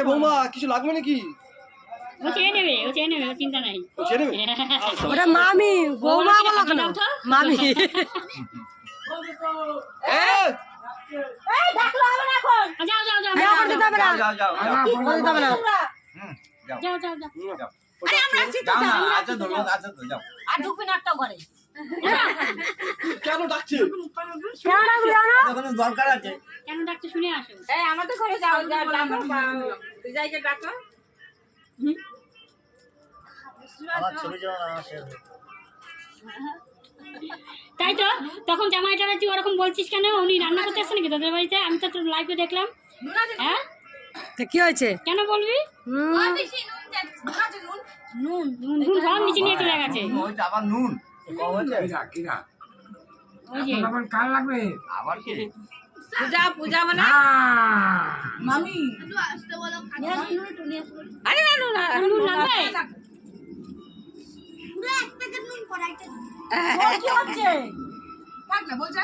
বৌমা কিছু লাগবে নাকি? ও চেয়ে নেবে ও চিন্তা নাই। ওটা মামি, বৌমা বলো কেন? মামি। যাও যাও যাও যাও করতে হবে না, যাও করতে হবে না। যাও যাও যাও। আরে আমরা আসছি তো, যাও। আর ঢুকবে না একটা ঘরে। কেন ডাকছে? কেন ডাকবি জানো? দরকার আছে। কেন ডাকতে শুনে আসো। এই আমাদের ঘরে যাও, যাও ডাকো, তুই যাইকে ডাকো। তাই তো তখন জামাইটারা তুই ওরকম বলছিস কেন? উনি রান্না করতে আসছে নাকি তোদের বাড়িতে? আমি তো তোর লাইভে দেখলাম। হ্যাঁ তো কি হয়েছে? কেন বলবি? নুন নুন সব নিচে নিয়ে চলে গেছে। আবার নুন ওই যে কার লাগবে? আবার কি? পূজা মানে মামি আরে না না নুন লাগবে। কি হচ্ছে? থাক না বলছে